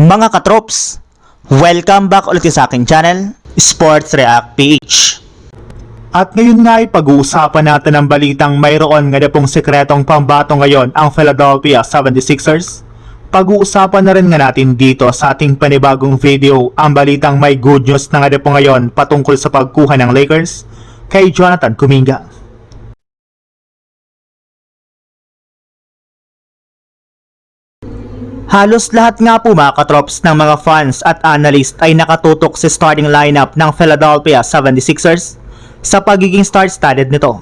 Mga katrops, welcome back ulit sa aking channel, Sports React PH. At ngayon nga ay pag-uusapan natin ang balitang mayroon nga na pong sekretong pambato ngayon ang Philadelphia 76ers. Pag-uusapan na rin nga natin dito sa ating panibagong video ang balitang may good news na nga na po ngayon patungkol sa pagkuha ng Lakers kay Jonathan Kuminga. Halos lahat nga po mga katrops ng mga fans at analyst ay nakatutok sa starting lineup ng Philadelphia 76ers sa pagiging star-studded nito.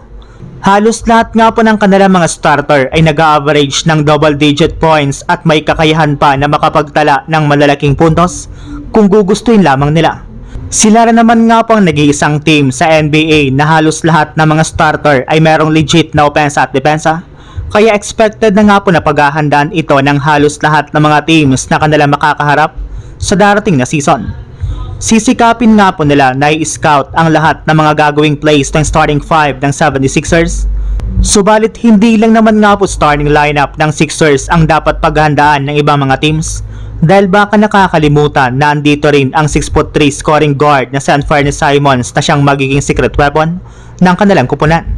Halos lahat nga po ng kanilang mga starter ay nag-average ng double-digit points at may kakayahan pa na makapagtala ng malalaking puntos kung gugustuhin lamang nila. Sila rin naman nga po ang nag-iisang team sa NBA na halos lahat ng mga starter ay merong legit na opensa at depensa. Kaya expected na nga po na paghahandaan ito ng halos lahat ng mga teams na kanilang makakaharap sa darating na season. Sisikapin nga po nila na i-scout ang lahat ng mga gagawing plays ng starting 5 ng 76ers. Subalit hindi lang naman nga po starting lineup ng Sixers ang dapat paghahandaan ng ibang mga teams dahil baka nakakalimutan na andito rin ang 6'3" scoring guard na si Anfernee Simons na siyang magiging secret weapon ng kanilang kupunan.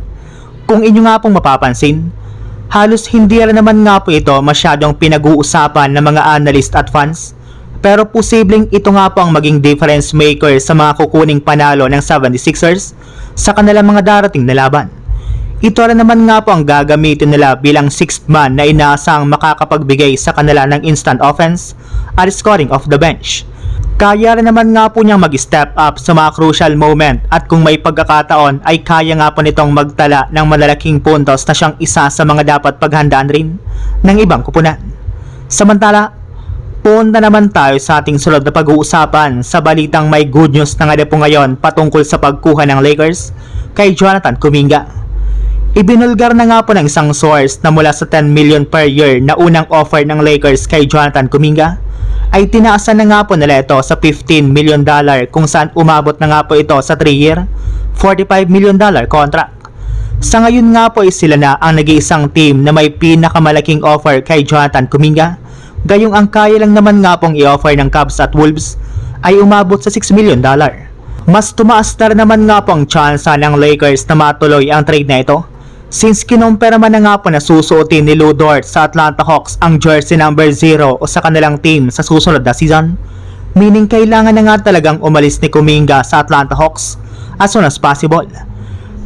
Kung inyo nga pong mapapansin, halos hindi rin naman nga po ito masyadong pinag-uusapan ng mga analyst at fans, pero posibleng ito nga po ang maging difference maker sa mga kukuning panalo ng 76ers sa kanilang mga darating na laban. Ito rin naman nga po ang gagamitin nila bilang sixth man na inaasang makakapagbigay sa kanila ng instant offense at scoring off the bench. Kaya rin naman nga po niyang mag-step up sa mga crucial moment at kung may pagkakataon ay kaya nga po nitong magtala ng malalaking puntos na siyang isa sa mga dapat paghandaan rin ng ibang kupunan. Samantala, punta naman tayo sa ating sunod na pag-uusapan sa balitang may good news na nga po ngayon patungkol sa pagkuha ng Lakers kay Jonathan Kuminga. Ibinulgar na nga po ng isang source na mula sa 10 million per year na unang offer ng Lakers kay Jonathan Kuminga ay tinaasan na nga po nila ito sa $15 million kung saan umabot na nga po ito sa 3-year, $45 million contract. Sa ngayon nga po ay sila na ang nag-iisang team na may pinakamalaking offer kay Jonathan Kuminga, gayong ang kaya lang naman nga pong i-offer ng Cavs at Wolves ay umabot sa $6 million. Mas tumaas na rin naman nga po ang tsansa ng Lakers na matuloy ang trade na ito, since kinumpera man na nga po na susuotin ni Lou Dort sa Atlanta Hawks ang jersey number 0 o sa kanilang team sa susunod na season, meaning kailangan na nga talagang umalis ni Kuminga sa Atlanta Hawks as soon as possible.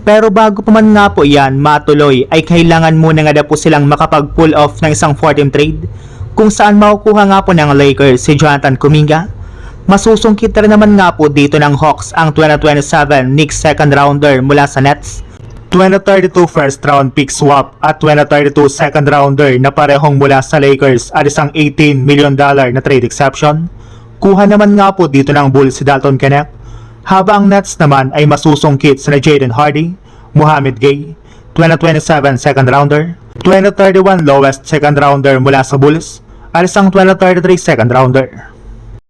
Pero bago pa man nga po yan matuloy ay kailangan muna nga po silang makapag-pull off ng isang 4-team trade kung saan makukuha nga po ng Lakers si Jonathan Kuminga. Masusungkit rin naman nga po dito ng Hawks ang 2027 Knicks second rounder mula sa Nets, 2032 first round pick swap at 2032 second rounder na parehong mula sa Lakers at isang $18 million na trade exception. Kuha naman nga po dito ng Bulls si Dalton Knecht, habang ang Nets naman ay masusungkit sina Jaden Hardy, Mohamed Gay, 2027 second rounder, 2031 lowest second rounder mula sa Bulls at isang 2033 second rounder.